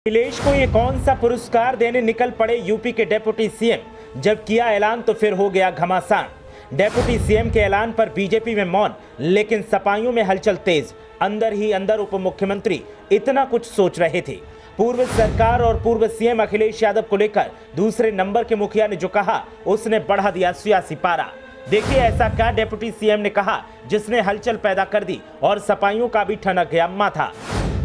अखिलेश को ये कौन सा पुरस्कार देने निकल पड़े यूपी के डेप्यूटी सीएम। जब किया ऐलान तो फिर हो गया घमासान। डेप्यूटी सीएम के ऐलान पर बीजेपी में मौन, लेकिन सपाइयों में हलचल तेज। अंदर ही अंदर उप मुख्यमंत्री इतना कुछ सोच रहे थे। पूर्व सरकार और पूर्व सीएम अखिलेश यादव को लेकर दूसरे नंबर के मुखिया ने जो कहा, उसने बढ़ा दिया सियासी पारा। देखिए ऐसा क्या डेप्यूटी सीएम ने कहा जिसने हलचल पैदा कर दी और सपाइयों का भी ठनक गया माथा।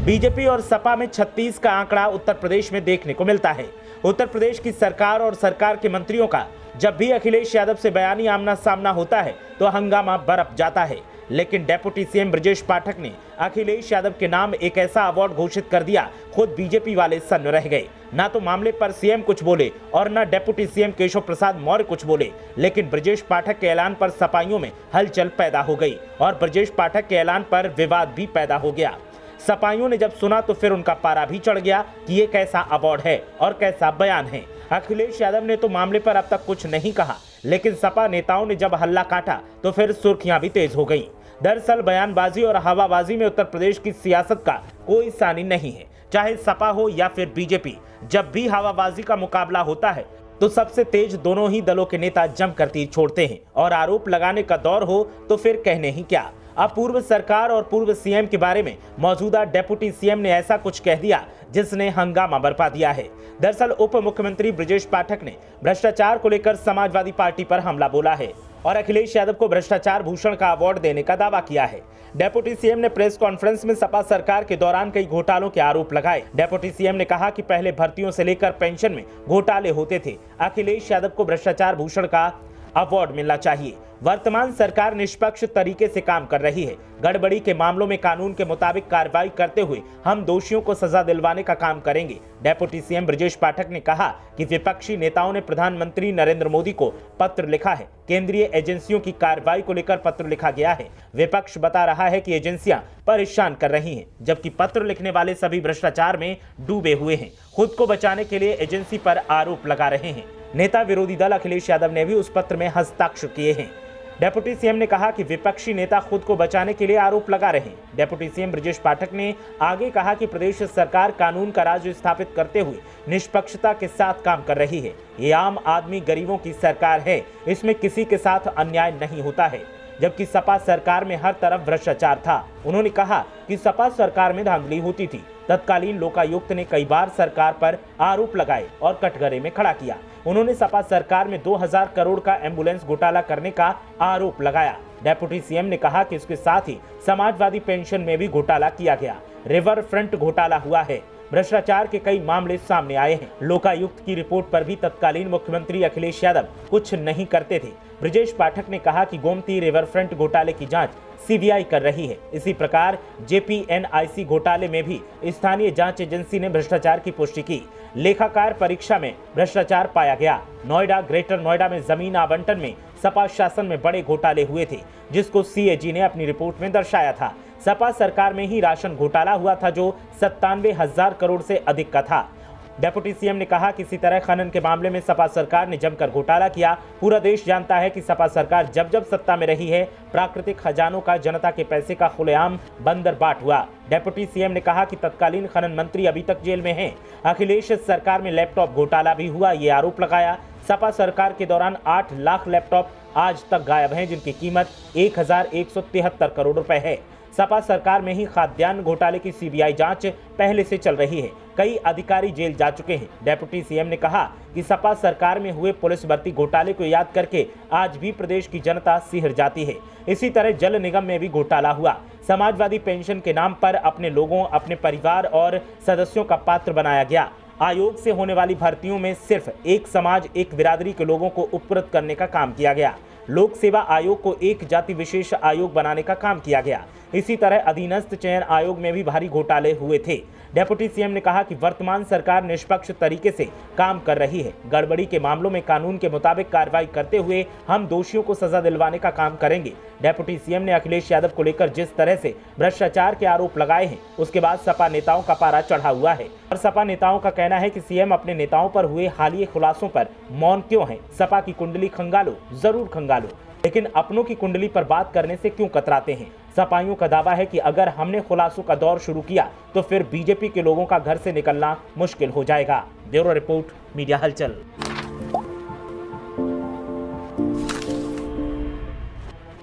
बीजेपी और सपा में 36 का आंकड़ा उत्तर प्रदेश में देखने को मिलता है। उत्तर प्रदेश की सरकार और सरकार के मंत्रियों का जब भी अखिलेश यादव से बयानी आमना सामना होता है तो हंगामा बरप जाता है। लेकिन डेप्यूटी सीएम ब्रजेश पाठक ने अखिलेश यादव के नाम एक ऐसा अवार्ड घोषित कर दिया, खुद बीजेपी वाले सन्न रह गए। ना तो मामले पर सीएम कुछ बोले और ना डेप्यूटी सीएम केशव प्रसाद मौर्य कुछ बोले, लेकिन ब्रजेश पाठक के ऐलान पर सपाइयों में हलचल पैदा हो गई और ब्रजेश पाठक के ऐलान पर विवाद भी पैदा हो गया। सपाइयों ने जब सुना तो फिर उनका पारा भी चढ़ गया कि ये कैसा अवार्ड है और कैसा बयान है। अखिलेश यादव ने तो मामले पर अब तक कुछ नहीं कहा, लेकिन सपा नेताओं ने जब हल्ला काटा तो फिर सुर्खियां भी तेज हो गईं। दरअसल बयानबाजी और हवाबाजी में उत्तर प्रदेश की सियासत का कोई सानी नहीं है। चाहे सपा हो या फिर बीजेपी, जब भी हवाबाजी का मुकाबला होता है तो सबसे तेज दोनों ही दलों के नेता जमकर तीर छोड़ते हैं और आरोप लगाने का दौर हो तो फिर कहने ही क्या। अब पूर्व सरकार और पूर्व सीएम के बारे में मौजूदा डेप्यूटी सीएम ने ऐसा कुछ कह दिया जिसने हंगामा बरपा दिया है। दरअसल उप मुख्यमंत्री ब्रजेश पाठक ने भ्रष्टाचार को लेकर समाजवादी पार्टी पर हमला बोला है और अखिलेश यादव को भ्रष्टाचार भूषण का अवार्ड देने का दावा किया है। डेप्यूटी सीएम ने प्रेस कॉन्फ्रेंस में सपा सरकार के दौरान कई घोटालों के आरोप लगाए। डेप्यूटी सीएम ने कहा कि पहले भर्तियों से लेकर पेंशन में घोटाले होते थे। अखिलेश यादव को भ्रष्टाचार भूषण का अवार्ड मिलना चाहिए। वर्तमान सरकार निष्पक्ष तरीके से काम कर रही है। गड़बड़ी के मामलों में कानून के मुताबिक कार्रवाई करते हुए हम दोषियों को सजा दिलवाने का काम करेंगे। डेप्यूटी सीएम ब्रजेश पाठक ने कहा कि विपक्षी नेताओं ने प्रधानमंत्री नरेंद्र मोदी को पत्र लिखा है। केंद्रीय एजेंसियों की कार्रवाई को लेकर पत्र लिखा गया है। विपक्ष बता रहा है कि एजेंसियां परेशान कर रही हैं, जबकि पत्र लिखने वाले सभी भ्रष्टाचार में डूबे हुए हैं। खुद को बचाने के लिए एजेंसी पर आरोप लगा रहे हैं। नेता विरोधी दल अखिलेश यादव ने भी उस पत्र में हस्ताक्षर किए हैं। डेप्यूटी सीएम ने कहा कि विपक्षी नेता खुद को बचाने के लिए आरोप लगा रहे हैं। डेप्यूटी सीएम ब्रजेश पाठक ने आगे कहा कि प्रदेश सरकार कानून का राज स्थापित करते हुए निष्पक्षता के साथ काम कर रही है। ये आम आदमी गरीबों की सरकार है, इसमें किसी के साथ अन्याय नहीं होता है। जबकि सपा सरकार में हर तरफ भ्रष्टाचार था। उन्होंने कहा कि सपा सरकार में धांधली होती थी। तत्कालीन लोकायुक्त ने कई बार सरकार पर आरोप लगाए और कटघरे में खड़ा किया। उन्होंने सपा सरकार में 2000 करोड़ का एम्बुलेंस घोटाला करने का आरोप लगाया। डेप्यूटी सीएम ने कहा कि इसके साथ ही समाजवादी पेंशन में भी घोटाला किया गया। रिवर फ्रंट घोटाला हुआ है। भ्रष्टाचार के कई मामले सामने आए हैं। लोकायुक्त की रिपोर्ट पर भी तत्कालीन मुख्यमंत्री अखिलेश यादव कुछ नहीं करते थे। ब्रजेश पाठक ने कहा कि गोमती रिवर फ्रंट घोटाले की जांच सीबीआई कर रही है। इसी प्रकार जेपीएनआईसी घोटाले में भी स्थानीय जांच एजेंसी ने भ्रष्टाचार की पुष्टि की। लेखाकार परीक्षा में भ्रष्टाचार पाया गया। नोएडा, ग्रेटर नोएडा में जमीन आवंटन में सपा शासन में बड़े घोटाले हुए थे, जिसको सीएजी ने अपनी रिपोर्ट में दर्शाया था। सपा सरकार में ही राशन घोटाला हुआ था जो 97,000 करोड़ से अधिक का था। डेप्यूटी सीएम ने कहा कि इसी तरह खनन के मामले में सपा सरकार ने जमकर घोटाला किया। पूरा देश जानता है कि सपा सरकार जब जब सत्ता में रही है, प्राकृतिक खजानों का जनता के पैसे का खुलेआम बंदरबाट हुआ। डेप्यूटी सीएम ने कहा कि तत्कालीन खनन मंत्री अभी तक जेल में हैं। अखिलेश सरकार में लैपटॉप घोटाला भी हुआ, ये आरोप लगाया। सपा सरकार के दौरान 8 लाख लैपटॉप आज तक गायब हैं, जिनकी कीमत 1173 करोड़ रुपए है। सपा सरकार में ही खाद्यान्न घोटाले की सीबीआई जांच पहले से चल रही है। कई अधिकारी जेल जा चुके हैं। डेप्यूटी सीएम ने कहा कि सपा सरकार में हुए पुलिस भर्ती घोटाले को याद करके आज भी प्रदेश की जनता सिहर जाती है। इसी तरह जल निगम में भी घोटाला हुआ। समाजवादी पेंशन के नाम पर अपने लोगों, अपने परिवार और सदस्यों का पात्र बनाया गया। आयोग से होने वाली भर्तियों में सिर्फ एक समाज, एक बिरादरी के लोगों को उपकृत करने का काम किया गया। लोक सेवा आयोग को एक जाति विशेष आयोग बनाने का काम किया गया। इसी तरह अधीनस्थ चयन आयोग में भी भारी घोटाले हुए थे। डेप्यूटी सीएम ने कहा कि वर्तमान सरकार निष्पक्ष तरीके से काम कर रही है। गड़बड़ी के मामलों में कानून के मुताबिक कार्रवाई करते हुए हम दोषियों को सजा दिलवाने का काम करेंगे। डेप्यूटी सीएम ने अखिलेश यादव को लेकर जिस तरह से भ्रष्टाचार के आरोप लगाए हैं, उसके बाद सपा नेताओं का पारा चढ़ा हुआ है और सपा नेताओं का कहना है कि सीएम अपने नेताओं पर हुए हालिया खुलासों पर मौन क्यों है। सपा की कुंडली खंगालो, जरूर खंगालो। लेकिन अपनों की कुंडली पर बात करने से क्यों कतराते हैं? सपाइयों का दावा है कि अगर हमने खुलासों का दौर शुरू किया तो फिर बीजेपी के लोगों का घर से निकलना मुश्किल हो जाएगा। ब्यूरो रिपोर्ट, मीडिया हलचल।